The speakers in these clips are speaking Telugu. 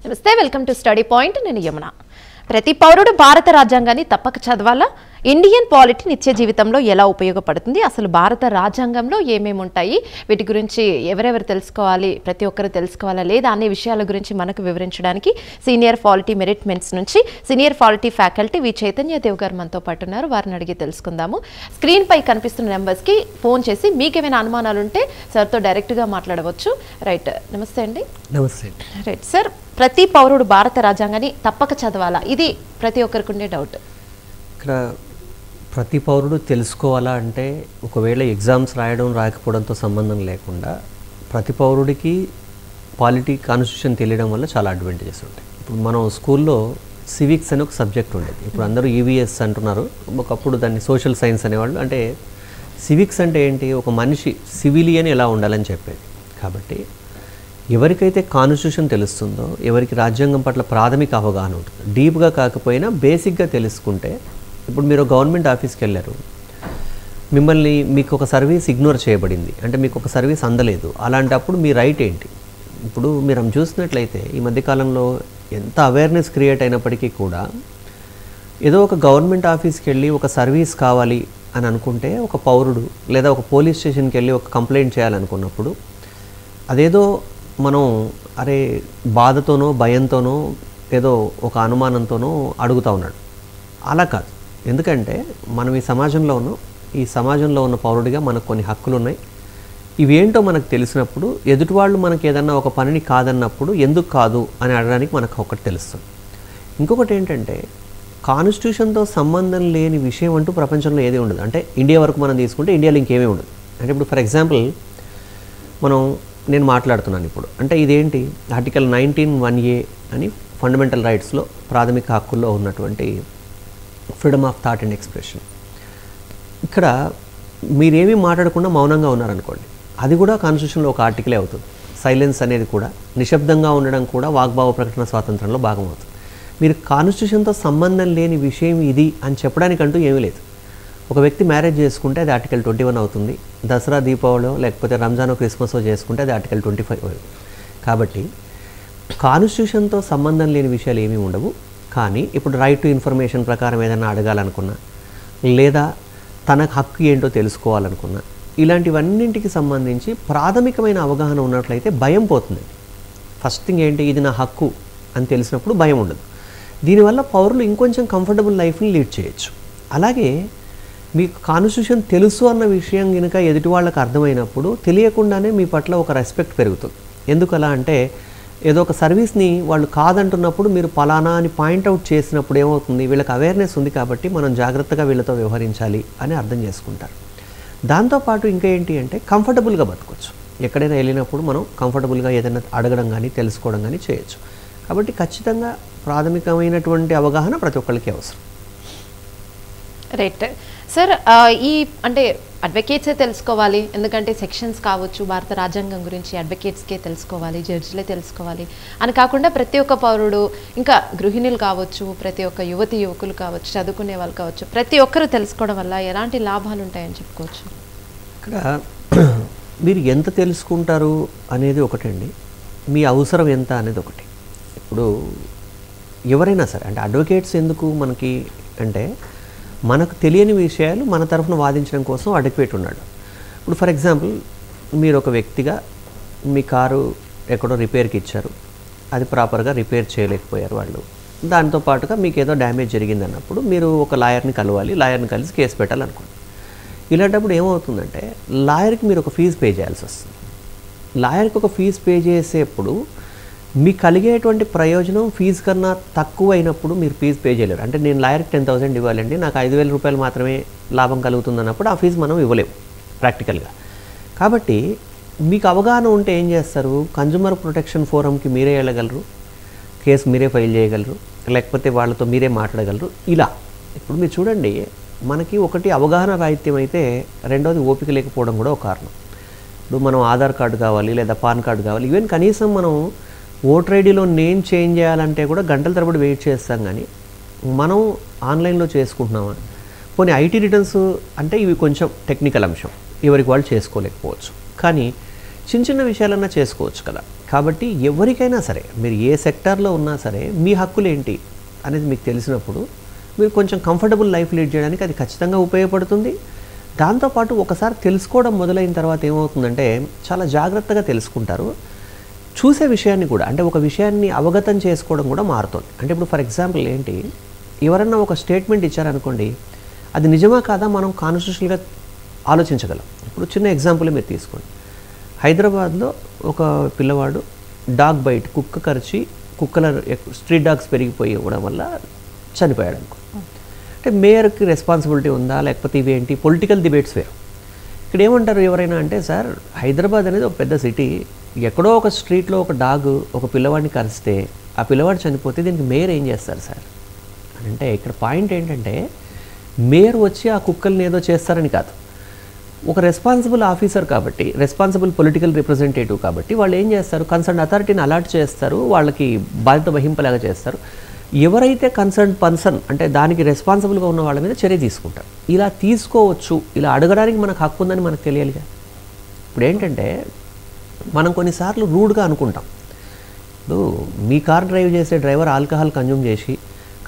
నమస్తే, వెల్కమ్ టు స్టడీ పాయింట్. నేను యమున. ప్రతి పౌరుడు భారత రాజ్యాంగాన్ని తప్పక చదవాలా? ఇండియన్ పాలిటీ నిత్య జీవితంలో ఎలా ఉపయోగపడుతుంది? అసలు భారత రాజ్యాంగంలో ఏమేమి ఉంటాయి? వీటి గురించి ఎవరెవరు తెలుసుకోవాలి, ప్రతి ఒక్కరు తెలుసుకోవాలా లేదా అనే విషయాల గురించి మనకు వివరించడానికి సీనియర్ పాలిటీ మెరిట్మెంట్స్ నుంచి సీనియర్ పాలిటీ ఫ్యాకల్టీ వి చైతన్య దేవ్ గారు మనతో పాటు ఉన్నారు. వారిని అడిగి తెలుసుకుందాము. స్క్రీన్ పై కనిపిస్తున్న నెంబర్స్కి ఫోన్ చేసి మీకేమైనా అనుమానాలు ఉంటే సార్తో డైరెక్ట్గా మాట్లాడవచ్చు. రైట్, నమస్తే అండి. నమస్తే. రైట్ సార్, ప్రతి పౌరుడు భారత రాజ్యాంగాన్ని తప్పక చదవాలా? ఇది ప్రతి ఒక్కరికి ఉండే డౌట్. ఇక్కడ ప్రతి పౌరుడు తెలుసుకోవాలా అంటే ఒకవేళ ఎగ్జామ్స్ రాయడం రాకపోవడంతో సంబంధం లేకుండా ప్రతి పౌరుడికి పాలిటీ కాన్స్టిట్యూషన్ తెలియడం వల్ల చాలా అడ్వాంటేజెస్ ఉంటాయి. ఇప్పుడు మనం స్కూల్లో సివిక్స్ అని ఒక సబ్జెక్ట్ ఉండేది. ఇప్పుడు అందరూ ఈవీఎస్ అంటున్నారు. ఒకప్పుడు దాన్ని సోషల్ సైన్స్ అనేవాళ్ళు. అంటే సివిక్స్ అంటే ఏంటి, ఒక మనిషి సివిలియన్ ఎలా ఉండాలని చెప్పేది. కాబట్టి ఎవరికైతే కాన్స్టిట్యూషన్ తెలుస్తుందో, ఎవరికి రాజ్యాంగం పట్ల ప్రాథమిక అవగాహన ఉంటుంది, డీప్గా కాకపోయినా బేసిక్గా తెలుసుకుంటే, ఇప్పుడు మీరు గవర్నమెంట్ ఆఫీస్కి వెళ్ళారు, మీకు ఒక సర్వీస్ ఇగ్నోర్ చేయబడింది, అంటే మీకు ఒక సర్వీస్ అందలేదు, అలాంటప్పుడు మీ రైట్ ఏంటి? ఇప్పుడు మీరు చూసినట్లయితే ఈ మధ్యకాలంలో ఎంత అవేర్నెస్ క్రియేట్ అయినప్పటికీ కూడా ఏదో ఒక గవర్నమెంట్ ఆఫీస్కి వెళ్ళి ఒక సర్వీస్ కావాలి అని అనుకుంటే, ఒక పౌరుడు లేదా ఒక పోలీస్ స్టేషన్కి వెళ్ళి ఒక కంప్లైంట్ చేయాలనుకున్నప్పుడు అదేదో మనం అరే బాధతోనో భయంతోనో ఏదో ఒక అనుమానంతోనో అడుగుతూ ఉన్నాడు. అలా కాదు. ఎందుకంటే మనం ఈ సమాజంలో ఉన్న పౌరుడిగా మనకు కొన్ని హక్కులు ఉన్నాయి. ఇవేంటో మనకు తెలిసినప్పుడు ఎదుటివాళ్ళు మనకి ఏదన్నా ఒక పనిని కాదన్నప్పుడు ఎందుకు కాదు అని అడగడానికి మనకు ఒకటి తెలుస్తుంది. ఇంకొకటి ఏంటంటే కాన్స్టిట్యూషన్తో సంబంధం లేని విషయం అంటూ ప్రపంచంలో ఏది ఉండదు. అంటే ఇండియా వరకు మనం తీసుకుంటే ఇండియాలో ఇంకేమీ ఉండదు. అంటే ఇప్పుడు ఫర్ ఎగ్జాంపుల్ నేను మాట్లాడుతున్నాను ఇప్పుడు, అంటే ఇదేంటి, ఆర్టికల్ 19(1)A అని ఫండమెంటల్ రైట్స్లో ప్రాథమిక హక్కుల్లో ఉన్నటువంటి freedom of thought and expression. ఇక్కడ మీరేమీ మాట్లాడకుండా మౌనంగా ఉన్నారనుకోండి, అది కూడా కాన్స్టిట్యూషన్లో ఒక ఆర్టికలే అవుతుంది. సైలెన్స్ అనేది కూడా, నిశ్శబ్దంగా ఉండడం కూడా వాగ్భావ ప్రకటన స్వాతంత్రంలో భాగం అవుతుంది. మీరు కాన్స్టిట్యూషన్తో సంబంధం లేని విషయం ఇది అని చెప్పడానికంటూ ఏమీ లేదు. ఒక వ్యక్తి మ్యారేజ్ చేసుకుంటే అది ఆర్టికల్ 21 అవుతుంది. దసరా, దీపావళి లేకపోతే రంజానో, క్రిస్మసో చేసుకుంటే అది ఆర్టికల్ 25. కాబట్టి కాన్స్టిట్యూషన్తో సంబంధం లేని విషయాలు ఏమీ ఉండవు. కానీ ఇప్పుడు రైట్ టు ఇన్ఫర్మేషన్ ప్రకారం ఏదైనా అడగాలనుకున్నా, లేదా తనకు హక్కు ఏంటో తెలుసుకోవాలనుకున్నా, ఇలాంటివన్నింటికి సంబంధించి ప్రాథమికమైన అవగాహన ఉన్నట్లయితే భయం పోతుంది. ఫస్ట్ థింగ్ ఏంటి, ఇది నా హక్కు అని తెలిసినప్పుడు భయం ఉండదు. దీనివల్ల పౌరులు ఇంకొంచెం కంఫర్టబుల్ లైఫ్ని లీడ్ చేయొచ్చు. అలాగే మీకు కాన్స్టిట్యూషన్ తెలుసు అన్న విషయం కనుక ఎదుటి వాళ్ళకి అర్థమైనప్పుడు తెలియకుండానే మీ పట్ల ఒక రెస్పెక్ట్ పెరుగుతుంది. ఎందుకు అలా అంటే, ఏదో ఒక సర్వీస్ని వాళ్ళు కాదంటున్నప్పుడు మీరు పలానా అని పాయింట్అవుట్ చేసినప్పుడు ఏమవుతుంది, వీళ్ళకి అవేర్నెస్ ఉంది కాబట్టి మనం జాగ్రత్తగా వీళ్ళతో వ్యవహరించాలి అని అర్థం చేసుకుంటారు. దాంతోపాటు ఇంకా ఏంటి అంటే కంఫర్టబుల్గా బతకొచ్చు. ఎక్కడైనా వెళ్ళినప్పుడు మనం కంఫర్టబుల్గా ఏదైనా అడగడం కానీ తెలుసుకోవడం కానీ చేయొచ్చు. కాబట్టి ఖచ్చితంగా ప్రాథమికమైనటువంటి అవగాహన ప్రతి ఒక్కరికి అవసరం. రైట్ సార్, ఈ అంటే అడ్వకేట్సే తెలుసుకోవాలి, ఎందుకంటే సెక్షన్స్ కావచ్చు భారత రాజ్యాంగం గురించి అడ్వకేట్స్కే తెలుసుకోవాలి, జడ్జిలే తెలుసుకోవాలి అని కాకుండా ప్రతి ఒక్క పౌరుడు, ఇంకా గృహిణులు కావచ్చు, ప్రతి ఒక్క యువకులు కావచ్చు, చదువుకునే వాళ్ళు కావచ్చు, ప్రతి ఒక్కరు తెలుసుకోవడం వల్ల ఎలాంటి లాభాలు ఉంటాయని చెప్పుకోవచ్చు? ఇక్కడ మీరు ఎంత తెలుసుకుంటారు అనేది ఒకటండి, మీ అవసరం ఎంత అనేది ఒకటి. ఇప్పుడు ఎవరైనా సరే, అంటే అడ్వకేట్స్ ఎందుకు మనకి అంటే, మనకు తెలియని విషయాలు మన తరఫున వాదించడం కోసం అడ్వకేట్ ఉన్నాడు. ఇప్పుడు ఫర్ ఎగ్జాంపుల్ మీరు ఒక వ్యక్తిగా మీ కారు ఎక్కడో రిపేర్కి ఇచ్చారు, అది ప్రాపర్గా రిపేర్ చేయలేకపోయారు వాళ్ళు, దాంతో పాటుగా మీకు ఏదో డ్యామేజ్ జరిగింది అన్నప్పుడు మీరు ఒక లాయర్ని కలవాలి, లాయర్ని కలిసి కేసు పెట్టాలనుకోండి. ఇలాంటప్పుడు ఏమవుతుందంటే లాయర్కి మీరు ఒక ఫీజు పే చేయాల్సి వస్తుంది. లాయర్కి ఒక ఫీజు పే చేసేప్పుడు మీకు కలిగేటువంటి ప్రయోజనం ఫీజు కన్నా తక్కువ అయినప్పుడు మీరు ఫీజు పే చేయలేరు. అంటే నేను లాయర్కి 10,000 ఇవ్వాలండి, నాకు 5,000 రూపాయలు మాత్రమే లాభం కలుగుతుంది అన్నప్పుడు ఆ ఫీజు మనం ఇవ్వలేము ప్రాక్టికల్గా. కాబట్టి మీకు అవగాహన ఉంటే ఏం చేస్తారు, కన్జ్యూమర్ ప్రొటెక్షన్ ఫోరంకి మీరే వెళ్ళగలరు, కేసు మీరే ఫైల్ చేయగలరు, లేకపోతే వాళ్ళతో మీరే మాట్లాడగలరు. ఇలా ఇప్పుడు మీరు చూడండి, మనకి ఒకటి అవగాహన రాహిత్యం అయితే, రెండోది ఓపిక లేకపోవడం కూడా ఒక కారణం. ఇప్పుడు మనం ఆధార్ కార్డు కావాలి లేదా పాన్ కార్డు కావాలి, ఈవెన్ కనీసం మనం ఓటర్ ఐడిలో నేమ్ చేంజ్ చేయాలంటే కూడా గంటల తరబడి వెయిట్ చేస్తాం. కానీ మనం ఆన్లైన్లో చేసుకుంటున్నామా? పోనీ ఐటీ రిటర్న్స్ అంటే ఇవి కొంచెం టెక్నికల్ అంశం, ఎవరికి వాళ్ళు చేసుకోలేకపోవచ్చు. కానీ చిన్న చిన్న విషయాలన్నా చేసుకోవచ్చు కదా. కాబట్టి ఎవరికైనా సరే మీరు ఏ సెక్టార్లో ఉన్నా సరే మీ హక్కులు ఏంటి అనేది మీకు తెలిసినప్పుడు మీరు కొంచెం కంఫర్టబుల్ లైఫ్ లీడ్ చేయడానికి అది ఖచ్చితంగా ఉపయోగపడుతుంది. దాంతోపాటు ఒకసారి తెలుసుకోవడం మొదలైన తర్వాత ఏమవుతుందంటే చాలా జాగ్రత్తగా తెలుసుకుంటారు. చూసే విషయాన్ని కూడా అంటే ఒక విషయాన్ని అవగతం చేసుకోవడం కూడా మారుతుంది. అంటే ఇప్పుడు ఫర్ ఎగ్జాంపుల్ ఏంటి, ఎవరన్నా ఒక స్టేట్మెంట్ ఇచ్చారనుకోండి, అది నిజమా కాదా మనం కాన్స్టిట్యూషనల్గా ఆలోచించగలం. ఇప్పుడు చిన్న ఎగ్జాంపుల్ మీరు తీసుకోండి. హైదరాబాద్లో ఒక పిల్లవాడు డాగ్ బైట్, కుక్క కరిచి కుక్కల స్ట్రీట్ డాగ్స్ పెరిగిపోయి ఇవ్వడం వల్ల చనిపోయాడు అనుకో. అంటే మేయర్కి రెస్పాన్సిబిలిటీ ఉందా, లేకపోతే ఇవేంటి పొలిటికల్ డిబేట్స్ వేరు. ఇక్కడ ఏమంటారు ఎవరైనా అంటే, సార్ హైదరాబాద్ అనేది ఒక పెద్ద సిటీ, ఎక్కడో ఒక స్ట్రీట్లో ఒక డాగ్ ఒక పిల్లవాడిని కరిస్తే ఆ పిల్లవాడు చనిపోతే దీనికి మేయర్ ఏం చేస్తారు సార్ అని అంటే, ఇక్కడ పాయింట్ ఏంటంటే మేయర్ వచ్చి ఆ కుక్కల్ని ఏదో చేస్తారని కాదు. ఒక రెస్పాన్సిబుల్ ఆఫీసర్ కాబట్టి, రెస్పాన్సిబుల్ పొలిటికల్ రిప్రజెంటేటివ్ కాబట్టి వాళ్ళు ఏం చేస్తారు, కన్సర్న్ అథారిటీని అలాట్ చేస్తారు, వాళ్ళకి బాధ్యత వహింపలాగా చేస్తారు. ఎవరైతే కన్సర్న్ పర్సన్ అంటే దానికి రెస్పాన్సిబుల్గా ఉన్న వాళ్ళ మీద చర్య తీసుకుంటారు. ఇలా తీసుకోవచ్చు, ఇలా అడగడానికి మనకు హక్కు ఉందని మనకు తెలియాలిగా. ఇప్పుడు ఏంటంటే మనం కొన్నిసార్లు రూడ్గా అనుకుంటాం. ఇప్పుడు మీ కార్ డ్రైవ్ చేసే డ్రైవర్ ఆల్కహాల్ కన్జ్యూమ్ చేసి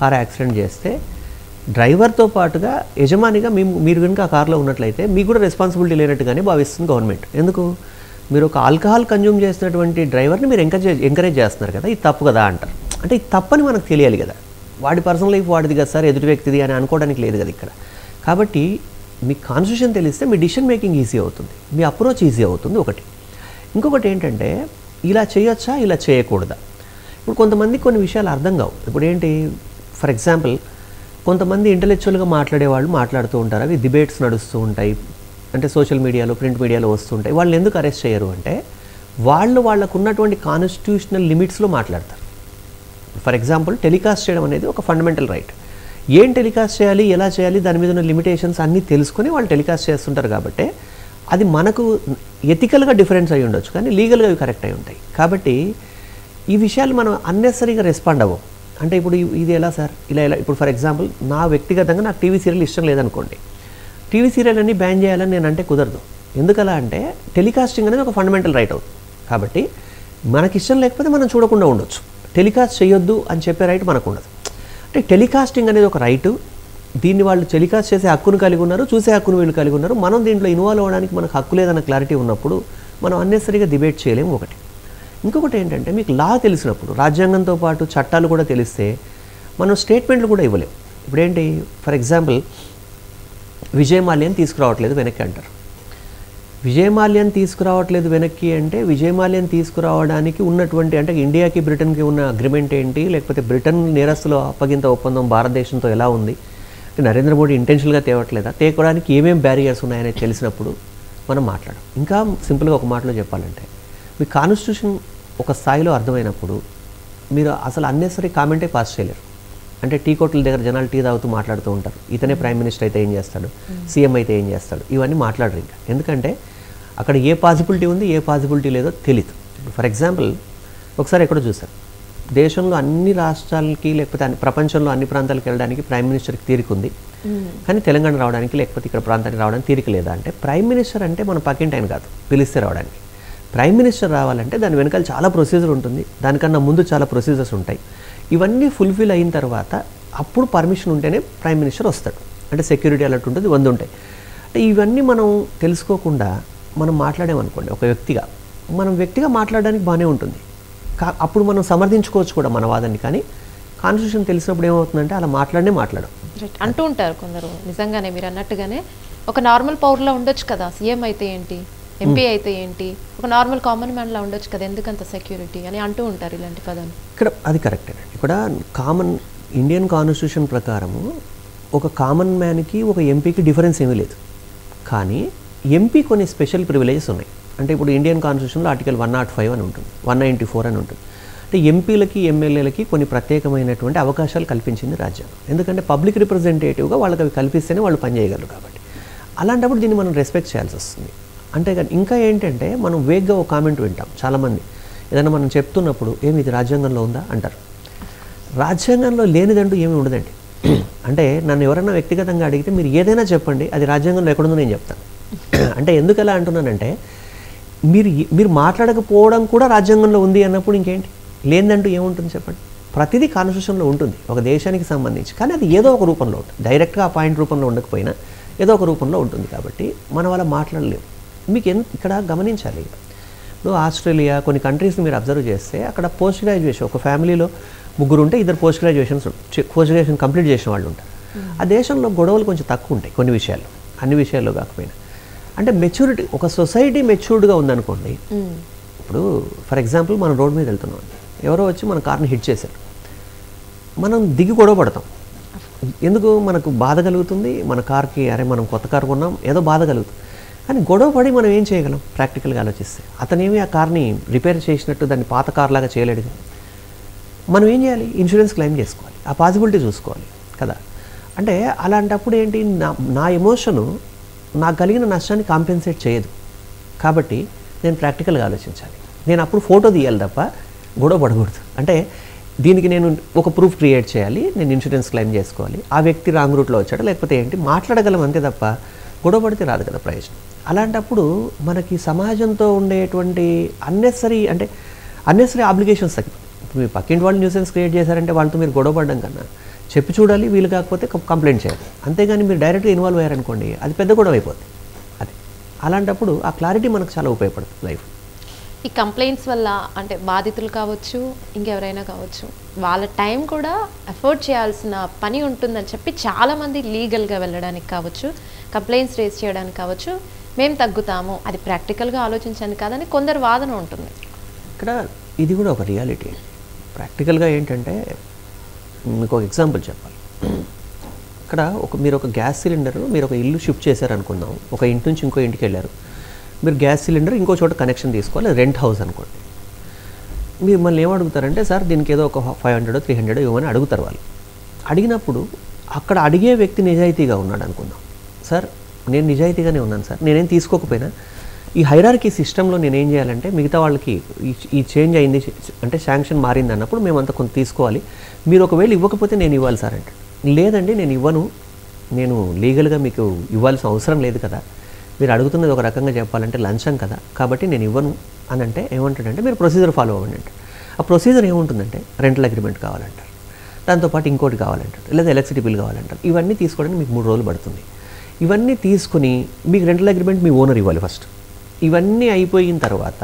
కార్ యాక్సిడెంట్ చేస్తే డ్రైవర్తో పాటుగా యజమానిగా మీరు కనుక ఆ కార్లో ఉన్నట్లయితే మీకు కూడా రెస్పాన్సిబిలిటీ లేనట్టుగానే భావిస్తుంది గవర్నమెంట్. ఎందుకు, మీరు ఒక ఆల్కహాల్ కన్జ్యూమ్ చేసినటువంటి డ్రైవర్ని మీరు ఎంకరేజ్ చేస్తున్నారు కదా, ఇది తప్పు కదా అంటారు. అంటే ఇది తప్పని మనకు తెలియాలి కదా, వాడి పర్సనల్ లైఫ్ వాడిది కదా సార్, ఎదుటి వ్యక్తిది అని అనుకోవడానికి లేదు కదా ఇక్కడ. కాబట్టి మీ కాన్స్టిట్యూషన్ తెలిస్తే మీ డిసిషన్ మేకింగ్ ఈజీ అవుతుంది, మీ అప్రోచ్ ఈజీ అవుతుంది ఒకటి. ఇంకొకటి ఏంటంటే ఇలా చేయొచ్చా ఇలా చేయకూడదా. ఇప్పుడు కొంతమందికి కొన్ని విషయాలు అర్థం కావు. ఇప్పుడు ఏంటి, ఫర్ ఎగ్జాంపుల్ కొంతమంది ఇంటలెక్చువల్గా మాట్లాడేవాళ్ళు మాట్లాడుతూ ఉంటారు, అవి డిబేట్స్ నడుస్తూ ఉంటాయి, అంటే సోషల్ మీడియాలో ప్రింట్ మీడియాలో వస్తుంటాయి. వాళ్ళని ఎందుకు అరెస్ట్ చేయరు అంటే వాళ్ళకు ఉన్నటువంటి కాన్స్టిట్యూషనల్ లిమిట్స్లో మాట్లాడతారు. ఫర్ ఎగ్జాంపుల్ టెలికాస్ట్ చేయడం అనేది ఒక ఫండమెంటల్ రైట్. ఏం టెలికాస్ట్ చేయాలి, ఎలా చేయాలి, దాని మీద ఉన్న లిమిటేషన్స్ అన్నీ తెలుసుకొని వాళ్ళు టెలికాస్ట్ చేస్తుంటారు. కాబట్టి అది మనకు ఎథికల్గా డిఫరెన్స్ అయి ఉండొచ్చు, కానీ లీగల్గా అవి కరెక్ట్ అయి ఉంటాయి. కాబట్టి ఈ విషయాలు మనం అన్నెసరీగా రెస్పాండ్ అవ్వం. అంటే ఇప్పుడు ఇది ఎలా సార్, ఇలా ఇప్పుడు ఫర్ ఎగ్జాంపుల్ నా వ్యక్తిగతంగా నాకు టీవీ సీరియల్ ఇష్టం లేదనుకోండి, టీవీ సీరియల్ అన్నీ బ్యాన్ చేయాలని నేను అంటే కుదరదు. ఎందుకలా అంటే టెలికాస్టింగ్ అనేది ఒక ఫండమెంటల్ రైట్ అవుతుంది. కాబట్టి మనకి ఇష్టం లేకపోతే మనం చూడకుండా ఉండొచ్చు, టెలికాస్ట్ చేయొద్దు అని చెప్పే రైట్ మనకు ఉండదు. అంటే టెలికాస్టింగ్ అనేది ఒక రైటు, దీన్ని వాళ్ళు టెలికాస్ట్ చేసే హక్కును కలిగి ఉన్నారు, చూసే హక్కును వీళ్ళు కలిగి ఉన్నారు. మనం దీంట్లో ఇన్వాల్వ్ అవ్వడానికి మనకు హక్కు లేదన్న క్లారిటీ ఉన్నప్పుడు మనం అన్నెసరీగా డిబేట్ చేయలేము ఒకటి. ఇంకొకటి ఏంటంటే మీకు లా తెలిసినప్పుడు, రాజ్యాంగంతో పాటు చట్టాలు కూడా తెలిస్తే మనం స్టేట్మెంట్లు కూడా ఇవ్వలేము. ఇప్పుడేంటి, ఫర్ ఎగ్జాంపుల్ విజయమాల్యాన్ని తీసుకురావట్లేదు వెనక్కి అంటారు. విజయమాల్యాన్ని తీసుకురావట్లేదు వెనక్కి అంటే విజయమాల్యాన్ని తీసుకురావడానికి ఉన్నటువంటి, అంటే ఇండియాకి బ్రిటన్కి ఉన్న అగ్రిమెంట్ ఏంటి, లేకపోతే బ్రిటన్ నేరస్తుల అప్పగింత ఒప్పందం భారతదేశంతో ఎలా ఉంది, నరేంద్ర మోడీ ఇంటెన్షనల్గా తేవట్లేదా, తేవడానికి ఏమేమి బ్యారియర్స్ ఉన్నాయనేది తెలిసినప్పుడు మనం మాట్లాడం. ఇంకా సింపుల్గా ఒక మాటలో చెప్పాలంటే మీ కాన్స్టిట్యూషన్ ఒక స్థాయిలో అర్థమైనప్పుడు మీరు అసలు అన్నెసరీ కామెంటే పాస్ చేయలేరు. అంటే టీ కోట్ల దగ్గర జనాలు టీ తాగుతూ మాట్లాడుతూ ఉంటారు, ఇతనే ప్రైమ్ మినిస్టర్ అయితే ఏం చేస్తాడు, సీఎం అయితే ఏం చేస్తాడు, ఇవన్నీ మాట్లాడరు ఇంకా. ఎందుకంటే అక్కడ ఏ పాసిబిలిటీ ఉంది ఏ పాసిబిలిటీ లేదో తెలియదు. ఫర్ ఎగ్జాంపుల్ ఒకసారి ఎక్కడో చూసారు, దేశంలో అన్ని రాష్ట్రాలకి లేకపోతే ప్రపంచంలో అన్ని ప్రాంతాలకు వెళ్ళడానికి ప్రైమ్ మినిస్టర్కి తీరిక ఉంది, కానీ తెలంగాణ రావడానికి లేకపోతే ఇక్కడ ప్రాంతానికి రావడానికి తీరిక లేదా అంటే, ప్రైమ్ మినిస్టర్ అంటే మన పక్కింటి ఆయన కాదు పిలిస్తే రావడానికి. ప్రైమ్ మినిస్టర్ రావాలంటే దాని వెనకాల చాలా ప్రొసీజర్ ఉంటుంది, దానికన్నా ముందు చాలా ప్రొసీజర్స్ ఉంటాయి. ఇవన్నీ ఫుల్ఫిల్ అయిన తర్వాత అప్పుడు పర్మిషన్ ఉంటేనే ప్రైమ్ మినిస్టర్ వస్తాడు. అంటే సెక్యూరిటీ అలర్ట్ ఉంటుంది, 100 ఉంటాయి. అంటే ఇవన్నీ మనం తెలుసుకోకుండా మనం మాట్లాడామనుకోండి, ఒక వ్యక్తిగా మాట్లాడడానికి బాగానే ఉంటుంది, అప్పుడు మనం సమర్థించుకోవచ్చు కూడా మన వాదాన్ని. కానీ కాన్స్టిట్యూషన్ తెలిసినప్పుడు ఏమవుతుందంటే అలా మాట్లాడం అంటూ ఉంటారు కొందరు. నిజంగానే మీరు అన్నట్టుగానే ఒక నార్మల్ పౌరులో ఉండొచ్చు కదా, సీఎం అయితే ఏంటి, ఎంపీ అయితే ఏంటి, ఒక నార్మల్ కామన్ మ్యాన్లా ఉండొచ్చు కదా, ఎందుకంత సెక్యూరిటీ అని అంటూ ఉంటారు ఇలాంటి పదాలు. ఇక్కడ అది కరెక్టే. ఇక్కడ ఇండియన్ కాన్స్టిట్యూషన్ ప్రకారము ఒక కామన్ మ్యాన్కి ఒక ఎంపీకి డిఫరెన్స్ ఏమీ లేదు. కానీ ఎంపీ కొన్ని స్పెషల్ ప్రివిలేజెస్ ఉన్నాయి. అంటే ఇప్పుడు ఇండియన్ కాన్స్టిట్యూషన్లో ఆర్టికల్ 105 అని ఉంటుంది, 194 అని ఉంటుంది. అంటే ఎంపీలకి ఎమ్మెల్యేలకి కొన్ని ప్రత్యేకమైనటువంటి అవకాశాలు కల్పించింది రాజ్యాంగం. ఎందుకంటే పబ్లిక్ రిప్రజెంటేటివ్గా వాళ్ళకి అవి కల్పిస్తేనే వాళ్ళు పనిచేయగలరు. కాబట్టి అలాంటప్పుడు దీన్ని మనం రెస్పెక్ట్ చేయాల్సి వస్తుంది. అంటే ఇంకా ఏంటంటే మనం వేగ్గా ఒక కామెంట్ వింటాం చాలామంది, ఏదైనా మనం చెప్తున్నప్పుడు ఏమి ఇది రాజ్యాంగంలో ఉందా అంటారు. రాజ్యాంగంలో లేనిదంటూ ఏమీ ఉండదండి. అంటే నన్ను ఎవరైనా వ్యక్తిగతంగా అడిగితే మీరు ఏదైనా చెప్పండి, అది రాజ్యాంగంలో ఎక్కడుందో నేను చెప్తాను. అంటే ఎందుకు ఎలా అంటున్నానంటే మీరు మాట్లాడకపోవడం కూడా రాజ్యాంగంలో ఉంది అన్నప్పుడు ఇంకేంటి, లేదంటూ ఏముంటుంది చెప్పండి. ప్రతిదీ కాన్స్టిట్యూషన్లో ఉంటుంది ఒక దేశానికి సంబంధించి, కానీ అది ఏదో ఒక రూపంలో ఉంటుంది, డైరెక్ట్గా ఆ పాయింట్ రూపంలో ఉండకపోయినా ఏదో ఒక రూపంలో ఉంటుంది. కాబట్టి మనం అలా మాట్లాడలేము. మీకు ఇక్కడ గమనించాలి, ఇప్పుడు ఆస్ట్రేలియా కొన్ని కంట్రీస్ని మీరు అబ్జర్వ్ చేస్తే అక్కడ పోస్ట్ గ్రాడ్యుయేషన్, ఒక ఫ్యామిలీలో ముగ్గురు ఉంటే ఇద్దరు పోస్ట్ గ్రాడ్యుయేషన్ కంప్లీట్ చేసిన వాళ్ళు ఉంటారు. ఆ దేశంలో గొడవలు కొంచెం తక్కువ ఉంటాయి కొన్ని విషయాల్లో, అన్ని విషయాల్లో కాకపోయినా. అంటే మెచ్యూరిటీ, ఒక సొసైటీ మెచ్యూర్డ్గా ఉందనుకోండి. ఇప్పుడు ఫర్ ఎగ్జాంపుల్ మనం రోడ్ మీద వెళ్తున్నాం, ఎవరో వచ్చి మన కార్ని హిట్ చేశారు, మనం దిగి గొడవ పడతాం. ఎందుకు? మనకు బాధ కలుగుతుంది, మన కార్కి అరే మనం కొత్త కారు కొన్నాం ఏదో బాధ కలుగుతుంది. కానీ గొడవ పడి మనం ఏం చేయగలం ప్రాక్టికల్గా ఆలోచిస్తే? అతనేమి ఆ కార్ని రిపేర్ చేసినట్టు దాన్ని పాత కార్ లాగా చేయలేడు. మనం ఏం చేయాలి? ఇన్సూరెన్స్ క్లెయిమ్ చేసుకోవాలి, ఆ పాసిబిలిటీ చూసుకోవాలి కదా. అంటే అలాంటప్పుడు ఏంటి, నా ఎమోషను నాకు కలిగిన నష్టాన్ని కాంపెన్సేట్ చేయదు. కాబట్టి నేను ప్రాక్టికల్గా ఆలోచించాలి. నేను అప్పుడు ఫోటో తీయాలి తప్ప గొడవ పడకూడదు. అంటే దీనికి నేను ఒక ప్రూఫ్ క్రియేట్ చేయాలి, నేను ఇన్సూరెన్స్ క్లెయిమ్ చేసుకోవాలి, ఆ వ్యక్తి రాంగ్ రూట్లో వచ్చాడు లేకపోతే ఏంటి మాట్లాడగలం అంతే తప్ప గొడవ పడితే రాదు కదా ప్రయోజనం. అలాంటప్పుడు మనకి సమాజంతో ఉండేటువంటి అన్నెసరీ ఆబ్లిగేషన్స్ తగ్గిపోతాయి. ఇప్పుడు మీ పక్కింటి వాళ్ళు న్యూసెన్స్ క్రియేట్ చేశారంటే వాళ్ళతో మీరు గొడవ పడడం కన్నా చెప్పి చూడాలి, వీలు కాకపోతే కంప్లైంట్ చేయాలి. అంతేగాని మీరు డైరెక్ట్గా ఇన్వాల్వ్ అయ్యారనుకోండి అది పెద్ద గొడవ అయిపోతుంది. అది అలాంటప్పుడు ఆ క్లారిటీ మనకు చాలా ఉపయోగపడుతుంది లైఫ్. ఈ కంప్లైంట్స్ వల్ల అంటే బాధితులు కావచ్చు, ఇంకెవరైనా కావచ్చు, వాళ్ళ టైం కూడా ఎఫర్ట్ చేయాల్సిన పని ఉంటుందని చెప్పి చాలామంది లీగల్గా వెళ్ళడానికి కావచ్చు, కంప్లైంట్స్ రేస్ చేయడానికి కావచ్చు, మేము తగ్గుతాము, అది ప్రాక్టికల్గా ఆలోచించండి కాదని కొందరు వాదన ఉంటుంది. ఇక్కడ ఇది కూడా ఒక రియాలిటీ. ప్రాక్టికల్గా ఏంటంటే మీకు ఒక ఎగ్జాంపుల్ చెప్పాలి. ఇక్కడ మీరు ఒక గ్యాస్ సిలిండర్, మీరు ఒక ఇల్లు షిఫ్ట్ చేశారనుకుందాం, ఒక ఇంటి నుంచి ఇంకో ఇంటికి వెళ్ళారు, మీరు గ్యాస్ సిలిండర్ ఇంకో చోట కనెక్షన్ తీసుకోవాలి, రెంట్ హౌస్ అనుకోండి. మీరు మళ్ళీ ఏమడుగుతారంటే సార్ దీనికి ఏదో ఒక 500 300 ఇవ్వమని అడుగుతారు. వాళ్ళు అడిగినప్పుడు అక్కడ అడిగే వ్యక్తి నిజాయితీగా ఉన్నాడు అనుకుందాం. సార్ నేను నిజాయితీగానే ఉన్నాను సార్, నేనేం తీసుకోకపోయినా ఈ హైరార్కీ సిస్టంలో నేనేం చేయాలంటే మిగతా వాళ్ళకి ఈ చేంజ్ అయింది అంటే శాంక్షన్ మారింది అన్నప్పుడు మేమంతా కొంత తీసుకోవాలి, మీరు ఒకవేళ ఇవ్వకపోతే నేను ఇవ్వాలి సార్ అంటే, లేదండి నేను ఇవ్వను, నేను లీగల్గా మీకు ఇవ్వాల్సిన అవసరం లేదు కదా, మీరు అడుగుతున్నది ఒక రకంగా చెప్పాలంటే లంచం కదా, కాబట్టి నేను ఇవ్వను అని అంటే ఏమంటాడంటే మీరు ప్రొసీజర్ ఫాలో అవ్వండి అంటే. ఆ ప్రొసీజర్ ఏముంటుందంటే రెంటల్ అగ్రిమెంట్ కావాలంటారు, దాంతోపాటు ఇంకోటి కావాలంటారు, లేదా ఎలక్ట్రిసిటీ బిల్ కావాలంటారు. ఇవన్నీ తీసుకోవడానికి మీకు 3 రోజులు పడుతుంది. ఇవన్నీ తీసుకుని మీకు రెంటల్ అగ్రిమెంట్ మీ ఓనర్ ఇవ్వాలి ఫస్ట్. ఇవన్నీ అయిపోయిన తర్వాత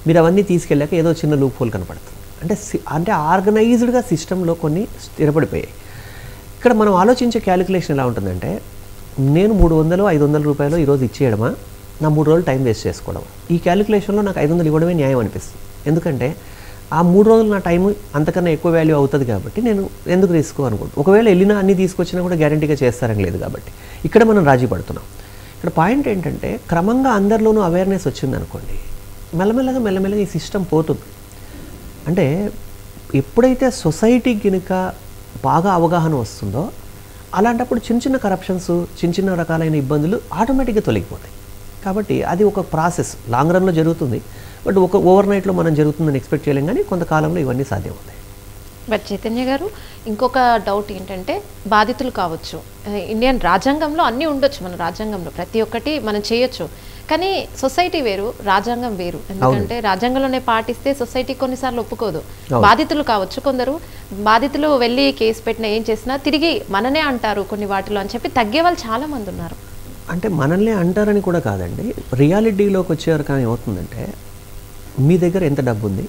మీరు అవన్నీ తీసుకెళ్ళాక ఏదో చిన్న లూప్ హోల్ కనపడుతుంది. అంటే ఆర్గనైజ్డ్గా సిస్టంలో కొన్ని స్థిరపడిపోయాయి. ఇక్కడ మనం ఆలోచించే క్యాలిక్యులేషన్ ఎలా ఉంటుందంటే నేను 300 500 రూపాయలు ఈరోజు ఇచ్చేయడమా, నా 3 రోజులు టైం వేస్ట్ చేసుకోవడం. ఈ క్యాలిక్యులేషన్లో నాకు 500 ఇవ్వడమే న్యాయం అనిపిస్తుంది. ఎందుకంటే ఆ 3 రోజులు నా టైం అంతకన్నా ఎక్కువ వాల్యూ అవుతుంది కాబట్టి నేను ఎందుకు రిస్క్ అనుకుంటాను. ఒకవేళ వెళ్ళినా అన్ని తీసుకొచ్చినా కూడా గ్యారంటీగా చేస్తారని లేదు కాబట్టి ఇక్కడ మనం రాజీ పడుతున్నాం. ఇక్కడ పాయింట్ ఏంటంటే క్రమంగా అందరిలోనూ అవేర్నెస్ వచ్చిందనుకోండి, మెల్లమెల్లగా ఈ సిస్టమ్ పోతుంది. అంటే ఎప్పుడైతే సొసైటీకి కనుక బాగా అవగాహన వస్తుందో అలాంటప్పుడు చిన్న కరప్షన్స్, చిన్న రకాలైన ఇబ్బందులు ఆటోమేటిక్గా తొలగిపోతాయి. కాబట్టి అది ఒక ప్రాసెస్, లాంగ్ రన్లో జరుగుతుంది. బట్ ఒక ఓవర్ నైట్లో మనం జరుగుతుందని ఎక్స్పెక్ట్ చేయలేం, కానీ కొంతకాలంలో ఇవన్నీ సాధ్యమవుతాయి. బట్ చైతన్య గారు, ఇంకొక డౌట్ ఏంటంటే బాధితులు కావచ్చు, ఇండియన్ రాజ్యాంగంలో అన్నీ ఉండొచ్చు, మన రాజ్యాంగంలో ప్రతి ఒక్కటి మనం చేయొచ్చు, కానీ సొసైటీ వేరు, రాజ్యాంగం వేరు. ఎందుకంటే రాజ్యాంగంలోనే పాటిస్తే సొసైటీ కొన్నిసార్లు ఒప్పుకోదు. బాధితులు కావచ్చు, కొందరు బాధితులు వెళ్ళి కేసు పెట్టినా ఏం చేసినా తిరిగి మననే అంటారు కొన్ని వాటిలో అని చెప్పి తగ్గే వాళ్ళు చాలా మంది ఉన్నారు. అంటే మనల్ని అంటారని కూడా కాదండి, రియాలిటీలోకి వచ్చేవారు. కానీ ఏమవుతుందంటే మీ దగ్గర ఎంత డబ్బు ఉంది,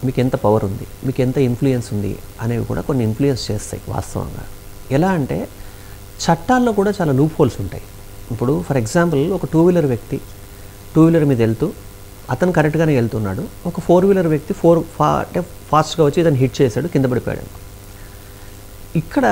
మీకు ఎంత పవర్ ఉంది, మీకు ఎంత ఇన్ఫ్లుయెన్స్ ఉంది అనేవి కూడా కొన్ని ఇన్ఫ్లుయెన్స్ చేస్తాయి వాస్తవంగా. ఎలా అంటే చట్టాల్లో కూడా చాలా లూప్ హోల్స్ ఉంటాయి. ఇప్పుడు ఫర్ ఎగ్జాంపుల్ ఒక 2 వీలర్ వ్యక్తి 2 వీలర్ మీద వెళ్తూ అతను కరెక్ట్గానే వెళ్తున్నాడు, ఒక 4 వీలర్ వ్యక్తి అంటే ఫాస్ట్గా వచ్చి ఇతను హిట్ చేశాడు, కింద పడిపోయాడు. ఇక్కడ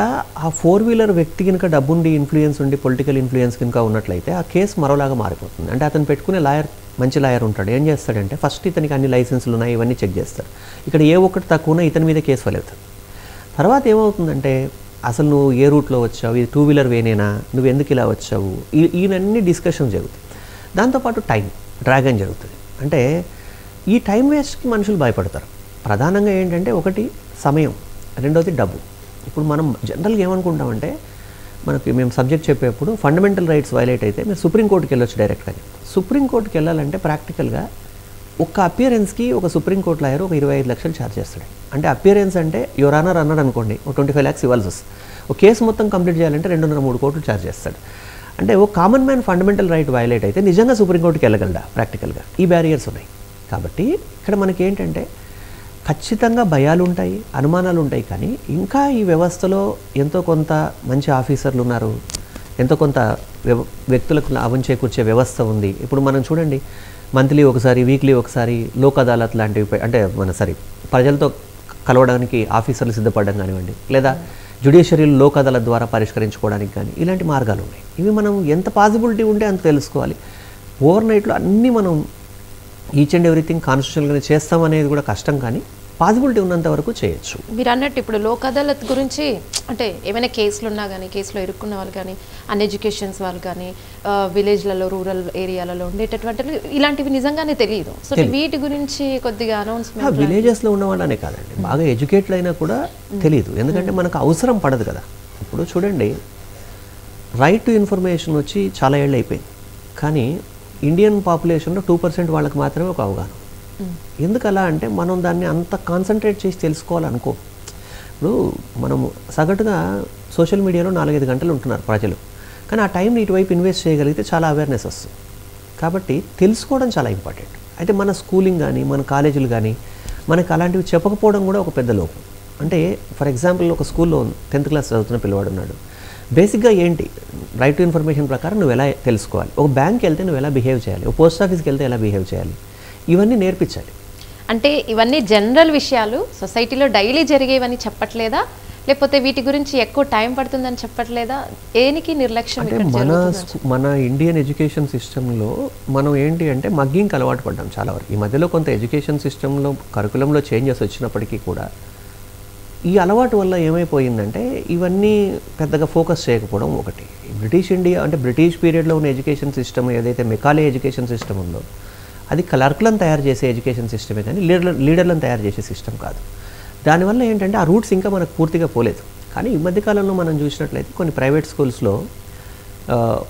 ఆ 4 వీలర్ వ్యక్తి కనుక డబ్బుండి ఇన్ఫ్లుయెన్స్ ఉండి పొలిటికల్ ఇన్ఫ్లుయెన్స్ కనుక ఉన్నట్లయితే ఆ కేసు మరోలాగా మారిపోతుంది. అంటే అతను పెట్టుకునే లాయర్ మంచి లాయర్ ఉంటాడు, ఏం చేస్తాడంటే ఫస్ట్ ఇతనికి అన్ని లైసెన్సులు ఉన్నాయి ఇవన్నీ చెక్ చేస్తారు. ఇక్కడ ఏ ఒక్కటి తక్కువ ఉన్నా ఇతని మీద కేసు ఫైల్ అవుతుంది. తర్వాత ఏమవుతుందంటే అసలు నువ్వు ఏ రూట్లో వచ్చావు, ఇది 2 వీలర్ వేనేనా, నువ్వు ఎందుకు ఇలా వచ్చావు, ఈయనన్నీ డిస్కషన్ జరుగుతాయి. దాంతోపాటు టైం డ్రాగన్ జరుగుతుంది. అంటే ఈ టైం వేస్ట్కి మనుషులు భయపడతారు. ప్రధానంగా ఏంటంటే ఒకటి సమయం, రెండోది డబ్బు. ఇప్పుడు మనం జనరల్గా ఏమనుకుంటామంటే మేము సబ్జెక్ట్ చెప్పేప్పుడు ఫండమెంటల్ రైట్స్ వైలేట్ అయితే మీరు సుప్రీంకోర్టుకి వెళ్ళొచ్చు డైరెక్ట్గా. సుప్రీంకోర్టుకి వెళ్ళాలంటే ప్రాక్టికల్గా ఒక్క అపియరెన్స్కి ఒక సుప్రీంకోర్టు లాయర్ ఒక 25 లక్షలు ఛార్జ్ చేస్తాడు. అంటే అపియరెన్స్ అంటే యువర్ ఆనర్ అన్నాడు అనుకోండి, ఒక 25 lakhs ఇవ్వాల్సి వస్తుంది. ఒక కేసు మొత్తం కంప్లీట్ చేయాలంటే 2.5-3 కోట్లు ఛార్జ్ చేస్తాడు. అంటే ఒక common man fundamental right violate అయితే నిజంగా సుప్రీంకోర్టుకి వెళ్ళగలడా ప్రాక్టికల్గా? ఈ బ్యారియర్స్ ఉన్నాయి. కాబట్టి ఇక్కడ మనకి ఏంటంటే ఖచ్చితంగా భయాలు ఉంటాయి, అనుమానాలు ఉంటాయి, కానీ ఇంకా ఈ వ్యవస్థలో ఎంతో కొంత మంచి ఆఫీసర్లు ఉన్నారు, ఎంతో కొంత వ్యక్తులకు లాభం చేకూర్చే వ్యవస్థ ఉంది. ఇప్పుడు మనం చూడండి, మంత్లీ ఒకసారి, వీక్లీ ఒకసారి లోక్ అదాలత్ లాంటివి, అంటే ప్రజలతో కలవడానికి ఆఫీసర్లు సిద్ధపడడం కానివ్వండి, లేదా జ్యుడిషియరీలో లోక్ అదాలత్ ద్వారా పరిష్కరించుకోవడానికి కానీ ఇలాంటి మార్గాలు ఉన్నాయి. ఇవి మనం ఎంత పాసిబిలిటీ ఉంటే అంత తెలుసుకోవాలి. ఓవర్ నైట్లో అన్నీ మనం ఈచ్ అండ్ ఎవ్రీథింగ్ కాన్స్టిట్యూషన్గానే చేస్తామనేది కూడా కష్టం, కానీ పాసిబిలిటీ ఉన్నంత వరకు చేయొచ్చు. మీరు అన్నట్టు ఇప్పుడు లోక్ అదాలత్ గురించి అంటే ఏమైనా కేసులు ఉన్నా కానీ, కేసులో ఇరుక్కున్న వాళ్ళు కానీ, అన్ఎడ్యుకేషన్స్ వాళ్ళు కానీ, విలేజ్లలో, రూరల్ ఏరియాలలో ఉండేటటువంటి ఇలాంటివి నిజంగానే తెలియదు. సో వీటి గురించి కొద్దిగా అనౌన్స్మెంట్. విలేజెస్లో ఉన్న వాళ్ళనే కాదండి, బాగా ఎడ్యుకేటెడ్ అయినా కూడా తెలియదు. ఎందుకంటే మనకు అవసరం పడదు కదా. ఇప్పుడు చూడండి, రైట్ టు ఇన్ఫర్మేషన్ వచ్చి చాలా ఏళ్ళు అయిపోయింది, కానీ ఇండియన్ పాపులేషన్లో 2% వాళ్ళకి మాత్రమే ఒక అవగాహన. ఎందుకు అలా అంటే మనం దాన్ని అంత కాన్సన్ట్రేట్ చేసి తెలుసుకోవాలనుకో. ఇప్పుడు మనము సగటుగా సోషల్ మీడియాలో 4-5 గంటలు ఉంటున్నారు ప్రజలు, కానీ ఆ టైంని ఇటువైపు ఇన్వెస్ట్ చేయగలిగితే చాలా అవేర్నెస్ వస్తుంది. కాబట్టి తెలుసుకోవడం చాలా ఇంపార్టెంట్. అయితే మన స్కూలింగ్ కానీ, మన కాలేజీలు కానీ మనకు అలాంటివి చెప్పకపోవడం కూడా ఒక పెద్ద లోపం. అంటే ఫర్ ఎగ్జాంపుల్, ఒక స్కూల్లో 10th క్లాస్ చదువుతున్న పిల్లవాడు ఉన్నాడు. బేసిక్గా ఏంటి రైట్ టు ఇన్ఫర్మేషన్ ప్రకారం నువ్వు ఎలా తెలుసుకోవాలి, ఒక బ్యాంక్కి వెళ్తే నువ్వు ఎలా బిహేవ్ చేయాలి, ఒక పోస్ట్ ఆఫీస్కి వెళ్తే ఎలా బిహేవ్ చేయాలి, ఇవన్నీ నేర్పించాలి. అంటే ఇవన్నీ జనరల్ విషయాలు, సొసైటీలో డైలీ జరిగేవని చెప్పట్లేదా, లేకపోతే వీటి గురించి ఎక్కువ టైం పడుతుందని చెప్పట్లేదా? ఏనికి నిర్లక్ష్యం? మన ఇండియన్ ఎడ్యుకేషన్ సిస్టంలో మనం ఏంటి అంటే మగ్గింగ్కి అలవాటు పడ్డాం చాలా వరకు. ఈ మధ్యలో కొంత ఎడ్యుకేషన్ సిస్టంలో కరికులంలో చేంజెస్ వచ్చినప్పటికీ కూడా ఈ అలవాటు వల్ల ఏమైపోయిందంటే ఇవన్నీ పెద్దగా ఫోకస్ చేయకపోవడం ఒకటి. బ్రిటిష్ పీరియడ్లో ఉన్న ఎడ్యుకేషన్ సిస్టమ్ ఏదైతే మెకాలే ఎడ్యుకేషన్ సిస్టమ్ ఉందో అది క్లర్క్లను తయారు చేసే ఎడ్యుకేషన్ సిస్టమే, కానీ లీడర్లను తయారు చేసే సిస్టమ్ కాదు. దానివల్ల ఏంటంటే ఆ రూట్స్ ఇంకా మనకు పూర్తిగా పోలేదు. కానీ ఈ మధ్యకాలంలో మనం చూసినట్లయితే కొన్ని ప్రైవేట్ స్కూల్స్లో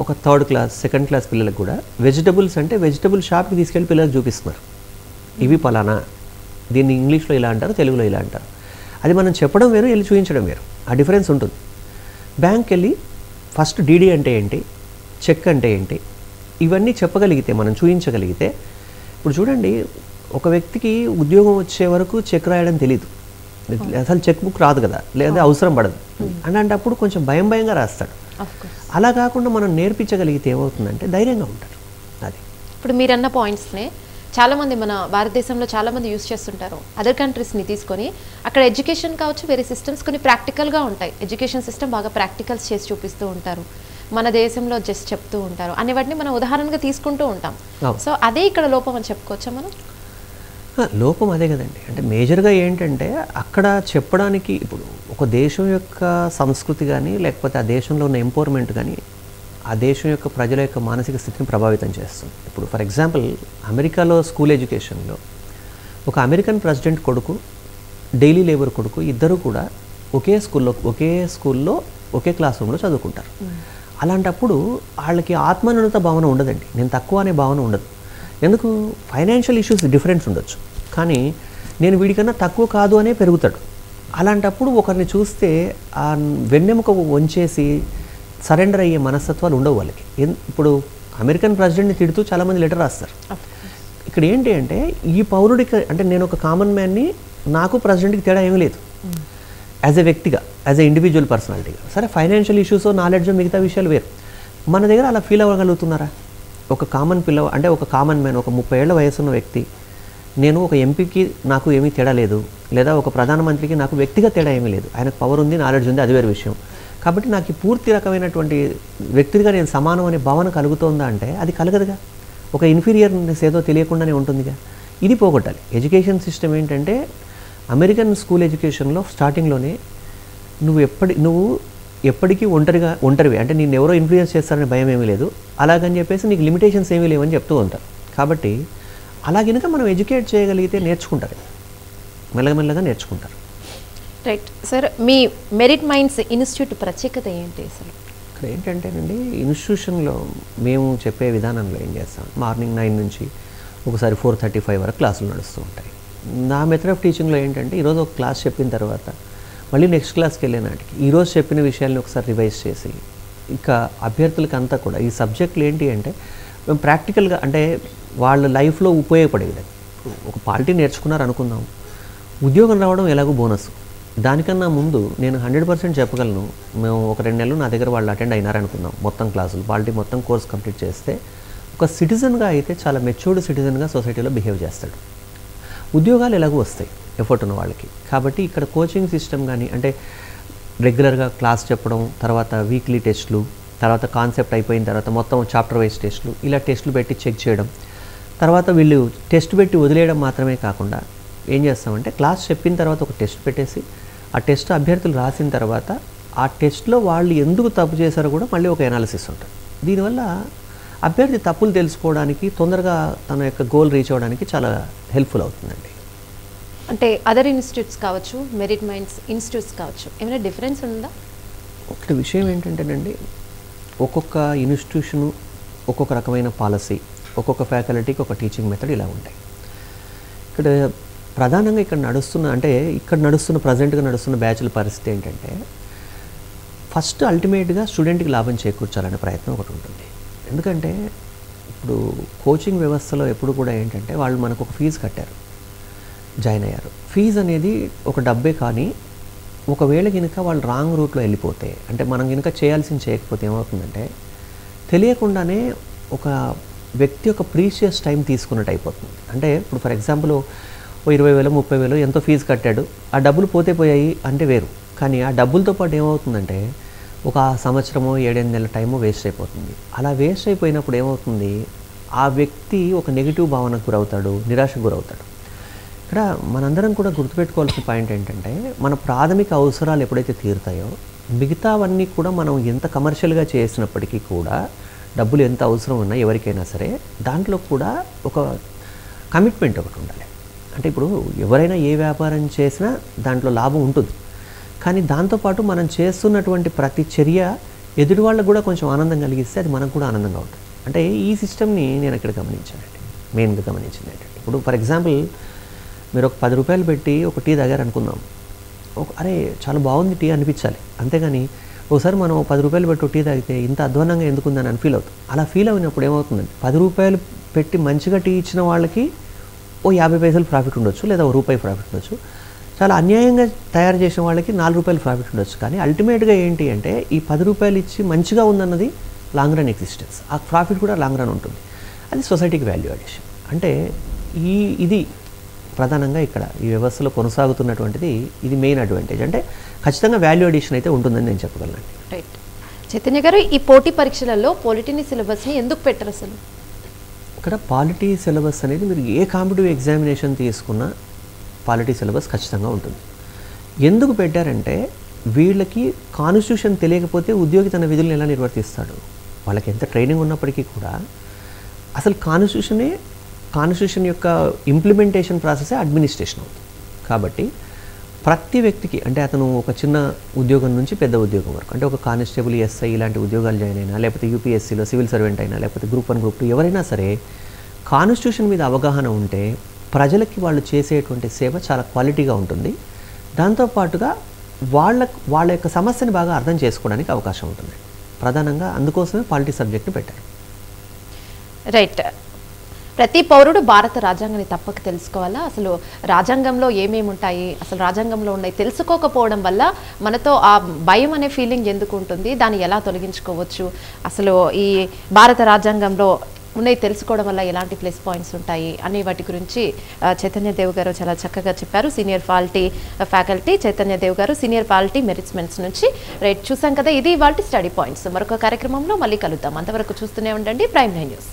ఒక 3rd క్లాస్ 2nd క్లాస్ పిల్లలకు కూడా వెజిటబుల్స్ అంటే వెజిటబుల్ షాప్కి తీసుకెళ్ళి పిల్లలకు చూపిస్తున్నారు. ఇవి పలానా, దీన్ని ఇంగ్లీష్లో ఇలా అంటారు, తెలుగులో ఇలా అంటారు. అది మనం చెప్పడం వేరు, వెళ్ళి చూపించడం వేరు, ఆ డిఫరెన్స్ ఉంటుంది. బ్యాంక్కి వెళ్ళి ఫస్ట్ డీడీ అంటే ఏంటి, చెక్ అంటే ఏంటి, ఇవన్నీ చెప్పగలిగితే, మనం చూపించగలిగితే. ఇప్పుడు చూడండి, ఒక వ్యక్తికి ఉద్యోగం వచ్చే వరకు చెక్ రాయడం తెలీదు, అసలు చెక్ బుక్ రాదు కదా, లేదా అవసరం పడదు. అలాంటప్పుడు కొంచెం భయంగా రాస్తాడు. అలా కాకుండా మనం నేర్పించగలిగితే ఏమవుతుందంటే ధైర్యంగా ఉంటారు. అది ఇప్పుడు మీరన్న పాయింట్స్నే చాలామంది మన భారతదేశంలో చాలామంది యూస్ చేస్తుంటారు. అదర్ కంట్రీస్ని తీసుకొని అక్కడ ఎడ్యుకేషన్ కావచ్చు, వేరే సిస్టమ్స్ కొన్ని ప్రాక్టికల్గా ఉంటాయి. ఎడ్యుకేషన్ సిస్టమ్ బాగా ప్రాక్టికల్స్ చేసి చూపిస్తూ ఉంటారు. మన దేశంలో జస్ట్ చెప్తూ ఉంటారు అనే వాటిని మనం ఉదాహరణగా తీసుకుంటూ ఉంటాం. సో అదే ఇక్కడ లోపం అని చెప్పుకోవచ్చా మనం? లోపం అదే కదండి. అంటే మేజర్గా ఏంటంటే అక్కడ చెప్పడానికి ఇప్పుడు ఒక దేశం యొక్క సంస్కృతి కానీ, లేకపోతే ఆ దేశంలో ఉన్న ఎంపవర్మెంట్ కానీ ఆ దేశం యొక్క ప్రజల యొక్క మానసిక స్థితిని ప్రభావితం చేస్తుంది. ఇప్పుడు ఫర్ ఎగ్జాంపుల్, అమెరికాలో స్కూల్ ఎడ్యుకేషన్లో ఒక అమెరికన్ ప్రెసిడెంట్ కొడుకు, డైలీ లేబర్ కొడుకు ఇద్దరు కూడా ఒకే స్కూల్లో ఒకే క్లాస్ రూమ్లో చదువుకుంటారు. అలాంటప్పుడు వాళ్ళకి ఆత్మానున్నత భావన ఉండదండి, నేను తక్కువ అనే భావన ఉండదు. ఎందుకు? ఫైనాన్షియల్ ఇష్యూస్ డిఫరెన్స్ ఉండొచ్చు, కానీ నేను వీడికన్నా తక్కువ కాదు అనే పెరుగుతాడు. అలాంటప్పుడు ఒకరిని చూస్తే ఆ వెన్నెముక వంచేసి సరెండర్ అయ్యే మనస్తత్వాలు ఉండవు వాళ్ళకి. ఇప్పుడు అమెరికన్ ప్రెసిడెంట్ని తిడుతూ చాలామంది లెటర్ రాస్తారు. ఇక్కడ ఏంటి అంటే ఈ పౌరుడికి, అంటే నేను ఒక కామన్ మ్యాన్ని, నాకు ప్రెసిడెంట్కి తేడా ఏమీ లేదు యాజ్ ఎ వ్యక్తిగా, యాజ్ ఎ ఇండివిజువల్ పర్సనాలిటీగా. సరే, ఫైనాన్షియల్ ఇష్యూస్, నాలెడ్జ్, మిగతా విషయాలు వేరు. మన దగ్గర అలా ఫీల్ అవ్వగలుగుతున్నారా? ఒక కామన్ అంటే ఒక కామన్ మ్యాన్, ఒక 30 ఏళ్ల వయసున్న వ్యక్తి, నేను ఒక ఎంపీకి నాకు ఏమీ తేడా లేదు, లేదా ఒక ప్రధానమంత్రికి నాకు వ్యక్తిగత తేడా ఏమీ లేదు, ఆయనకు పవర్ ఉంది, నాలెడ్జ్ ఉంది, అది వేరే విషయం. కాబట్టి నాకు ఈ పూర్తి రకమైనటువంటి వ్యక్తిగా నేను సమానం అనే భావన కలుగుతోందా అంటే అది కలగదుగా. ఒక ఇన్ఫీరియర్నెస్ ఏదో తెలియకుండానే ఉంటుందిగా. ఇది పోగొట్టాలి. ఎడ్యుకేషన్ సిస్టమ్ ఏంటంటే అమెరికన్ స్కూల్ ఎడ్యుకేషన్లో స్టార్టింగ్లోనే నువ్వు ఎప్పటికీ ఒంటరివి, అంటే నేను ఎవరో ఇన్ఫ్లుయెన్స్ చేస్తారనే భయం ఏమీ లేదు, అలాగని చెప్పేసి నీకు లిమిటేషన్స్ ఏమీ లేవని చెప్తూ ఉంటారు. కాబట్టి అలా కనుక మనం ఎడ్యుకేట్ చేయగలిగితే నేర్చుకుంటారు, మెల్లగా నేర్చుకుంటారు. రైట్ సార్, మీ మెరిట్ మైండ్స్ ఇన్స్టిట్యూట్ ప్రత్యేకత ఏంటి అసలు? ఇక్కడ ఏంటంటేనండి, ఇన్స్టిట్యూషన్లో మేము చెప్పే విధానంలో ఏం చేస్తాం, మార్నింగ్ 9 నుంచి ఒకసారి 4:35 వరకు క్లాసులు నడుస్తూ ఉంటాయి. నా మెథడ్ ఆఫ్ టీచింగ్లో ఏంటంటే ఈరోజు ఒక క్లాస్ చెప్పిన తర్వాత మళ్ళీ నెక్స్ట్ క్లాస్కి వెళ్ళే నాటికి ఈరోజు చెప్పిన విషయాల్ని ఒకసారి రివైజ్ చేసి ఇక అభ్యర్థులకి అంతా కూడా ఈ సబ్జెక్టులు ఏంటి అంటే మేము ప్రాక్టికల్గా అంటే వాళ్ళ లైఫ్లో ఉపయోగపడేది. ఒక పాలిటీ నేర్చుకున్నారు అనుకుందాం, ఉద్యోగం రావడం ఎలాగో బోనస్. దానికన్నా ముందు నేను 100% చెప్పగలను, మేము ఒక 2 నెలలు నా దగ్గర వాళ్ళు అటెండ్ అయినారనుకుందాం, మొత్తం క్లాసులు పాలిటీ మొత్తం కోర్స్ కంప్లీట్ చేస్తే ఒక సిటిజన్గా అయితే చాలా మెచ్యూర్డ్ సిటిజన్గా సొసైటీలో బిహేవ్ చేస్తాడు. ఉద్యోగాలు ఎలాగో వస్తాయి ఎఫర్ట్ ఉన్న వాళ్ళకి. కాబట్టి ఇక్కడ కోచింగ్ సిస్టమ్ కానీ అంటే రెగ్యులర్గా క్లాస్ చెప్పడం, తర్వాత వీక్లీ టెస్టులు, తర్వాత కాన్సెప్ట్ అయిపోయిన తర్వాత మొత్తం చాప్టర్ వైజ్ టెస్టులు, ఇలా టెస్టులు పెట్టి చెక్ చేయడం, తర్వాత వీళ్ళు టెస్ట్ పెట్టి వదిలేయడం మాత్రమే కాకుండా ఏం చేస్తామంటే క్లాస్ చెప్పిన తర్వాత ఒక టెస్ట్ పెట్టేసి ఆ టెస్ట్ అభ్యర్థులు రాసిన తర్వాత ఆ టెస్ట్లో వాళ్ళు ఎందుకు తప్పు చేశారో కూడా మళ్ళీ ఒక ఎనాలిసిస్ ఉంటుంది. దీనివల్ల అభ్యర్థి తప్పులు తెలుసుకోవడానికి, తొందరగా తన యొక్క గోల్ రీచ్ అవ్వడానికి చాలా హెల్ప్ఫుల్ అవుతుందండి. అంటే అదర్ ఇన్స్టిట్యూట్స్ కావచ్చు, మెరిట్ మైండ్స్ ఇన్స్టిట్యూట్స్ కావచ్చు, ఏమైనా డిఫరెన్స్ ఉందా? ఒకటి విషయం ఏంటంటేనండి, ఒక్కొక్క ఇన్స్టిట్యూషను ఒక్కొక్క రకమైన పాలసీ, ఒక్కొక్క ఫ్యాకల్టీకి ఒక టీచింగ్ మెథడ్ ఇలా ఉంటాయి. ఇక్కడ ప్రధానంగా ఇక్కడ నడుస్తున్న ప్రజెంట్గా నడుస్తున్న బ్యాచ్ల పరిస్థితి ఏంటంటే ఫస్ట్ అల్టిమేట్గా స్టూడెంట్కి లాభం చేకూర్చాలనే ప్రయత్నం ఒకటి ఉంటుంది. ఎందుకంటే ఇప్పుడు కోచింగ్ వ్యవస్థలో ఎప్పుడు కూడా ఏంటంటే వాళ్ళు మనకు ఒక ఫీజు కట్టారు, జాయిన్ అయ్యారు. ఫీజు అనేది ఒక డబ్బే. కానీ ఒకవేళ కనుక వాళ్ళు రాంగ్ రూట్లో వెళ్ళిపోతే, అంటే మనం కనుక చేయాల్సింది చేయకపోతే ఏమవుతుందంటే తెలియకుండానే ఒక వ్యక్తి యొక్క ప్రీషియస్ టైం తీసుకున్నట్టు అయిపోతుంది. అంటే ఇప్పుడు ఫర్ ఎగ్జాంపుల్ 20,000 30,000 ఎంతో ఫీజు కట్టాడు, ఆ డబ్బులు పోయాయి అంటే వేరు. కానీ ఆ డబ్బులతో పాటు ఏమవుతుందంటే ఒక సంవత్సరమో 7-8 నెలల టైమో వేస్ట్ అయిపోతుంది. అలా వేస్ట్ అయిపోయినప్పుడు ఏమవుతుంది, ఆ వ్యక్తి ఒక నెగిటివ్ భావనకు గురవుతాడు, నిరాశకు గురవుతాడు. ఇక్కడ మనందరం కూడా గుర్తుపెట్టుకోవాల్సిన పాయింట్ ఏంటంటే మన ప్రాథమిక అవసరాలు ఎప్పుడైతే తీరుతాయో మిగతావన్నీ కూడా మనం ఎంత కమర్షియల్గా చేసినప్పటికీ కూడా డబ్బులు ఎంత అవసరం ఉన్నా ఎవరికైనా సరే దాంట్లో కూడా ఒక కమిట్మెంట్ ఒకటి ఉండాలి. అంటే ఇప్పుడు ఎవరైనా ఏ వ్యాపారం చేసినా దాంట్లో లాభం ఉంటుంది. కానీ దాంతోపాటు మనం చేస్తున్నటువంటి ప్రతి చర్య ఎదుటి వాళ్ళకు కూడా కొంచెం ఆనందం కలిగిస్తే అది మనకు కూడా ఆనందంగా ఉంటుంది. అంటే ఈ సిస్టమ్ని నేను ఇక్కడ గమనించానండి. మెయిన్గా గమనించింది ఏంటంటే ఇప్పుడు ఫర్ ఎగ్జాంపుల్ మీరు ఒక 10 రూపాయలు పెట్టి ఒక టీ తాగారు అనుకుందాం, అరే చాలా బాగుంది టీ అనిపించాలి. అంతేగాని ఒకసారి మనం 10 రూపాయలు పెట్టి టీ తాగితే ఇంత అధ్వానంగా ఎందుకుందని అని ఫీల్ అవుతుంది. అలా ఫీల్ అయినప్పుడు ఏమవుతుందండి, 10 రూపాయలు పెట్టి మంచిగా టీ ఇచ్చిన వాళ్ళకి 50 పైసలు ప్రాఫిట్ ఉండొచ్చు, లేదా ₹1 ప్రాఫిట్ ఉండొచ్చు. చాలా అన్యాయంగా తయారు చేసిన వాళ్ళకి ₹4 ప్రాఫిట్ ఉండొచ్చు. కానీ అల్టిమేట్గా ఏంటి అంటే ఈ 10 రూపాయలు ఇచ్చి మంచిగా ఉందన్నది లాంగ్ రన్ ఎగ్జిస్టెన్స్, ఆ ప్రాఫిట్ కూడా లాంగ్ రన్ ఉంటుంది. అది సొసైటీకి వాల్యూ అడిషన్. అంటే ఇది ప్రధానంగా ఇక్కడ ఈ వ్యవస్థలో కొనసాగుతున్నటువంటిది ఇది మెయిన్ అడ్వాంటేజ్. అంటే ఖచ్చితంగా వాల్యూ అడిషన్ అయితే ఉంటుందని నేను చెప్పగలను. రైట్. చైతన్య గారు, ఈ పోటీ పరీక్షలలో పాలిటీ సిలబస్ని ఎందుకు పెట్టరు అసలు? ఇక్కడ పాలిటీ సిలబస్ అనేది మీరు ఏ కాంపిటిటివ్ ఎగ్జామినేషన్ తీసుకున్నా పాలిటీ సిలబస్ ఖచ్చితంగా ఉంటుంది. ఎందుకు పెట్టారంటే వీళ్ళకి కాన్స్టిట్యూషన్ తెలియకపోతే ఉద్యోగి తన విధులను ఎలా నిర్వర్తిస్తాడు? వాళ్ళకి ఎంత ట్రైనింగ్ ఉన్నప్పటికీ కూడా అసలు కాన్స్టిట్యూషన్ యొక్క ఇంప్లిమెంటేషన్ ప్రాసెసే అడ్మినిస్ట్రేషన్ అవుతుంది. కాబట్టి ప్రతి వ్యక్తికి, అంటే అతను ఒక చిన్న ఉద్యోగం నుంచి పెద్ద ఉద్యోగం వరకు, అంటే ఒక కానిస్టేబుల్, ఎస్ఐ ఇలాంటి ఉద్యోగాలు జాయిన్ అయినా, లేకపోతే యూపీఎస్సీలో సివిల్ సర్వెంట్ అయినా, లేకపోతే గ్రూప్ 1 గ్రూప్ 2 ఎవరైనా సరే కాన్స్టిట్యూషన్ మీద అవగాహన ఉంటే ప్రజలకి వాళ్ళు చేసేటువంటి సేవ చాలా క్వాలిటీగా ఉంటుంది. దాంతోపాటుగా వాళ్ళ యొక్క సమస్యని బాగా అర్థం చేసుకోవడానికి అవకాశం ఉంటుంది. ప్రధానంగా అందుకోసమే పాలిటీ సబ్జెక్ట్ని పెట్టారు. రైట్. ప్రతి పౌరుడు భారత రాజ్యాంగాన్ని తప్పక తెలుసుకోవాలా? అసలు రాజ్యాంగంలో ఏమేమి ఉంటాయి, అసలు రాజ్యాంగంలో ఉన్నాయి తెలుసుకోకపోవడం వల్ల మనతో ఆ భయం అనే ఫీలింగ్ ఎందుకు ఉంటుంది, దాన్ని ఎలా తొలగించుకోవచ్చు, అసలు ఈ భారత రాజ్యాంగంలో ఉన్నాయి తెలుసుకోవడం వల్ల ఎలాంటి ప్లస్ పాయింట్స్ ఉంటాయి అనే వాటి గురించి చైతన్య దేవ్ గారు చాలా చక్కగా చెప్పారు. Senior polity faculty Chaitanya Dev గారు, సీనియర్ పాలిటీ మెరిట్మెంట్స్ నుంచి. రైట్, చూసాం కదా, ఇది ఇవాల్టి స్టడీ పాయింట్స్. మరొక కార్యక్రమంలో మళ్ళీ కలుద్దాం. అంతవరకు చూస్తూనే ఉండండి ప్రైమ్ 9 న్యూస్.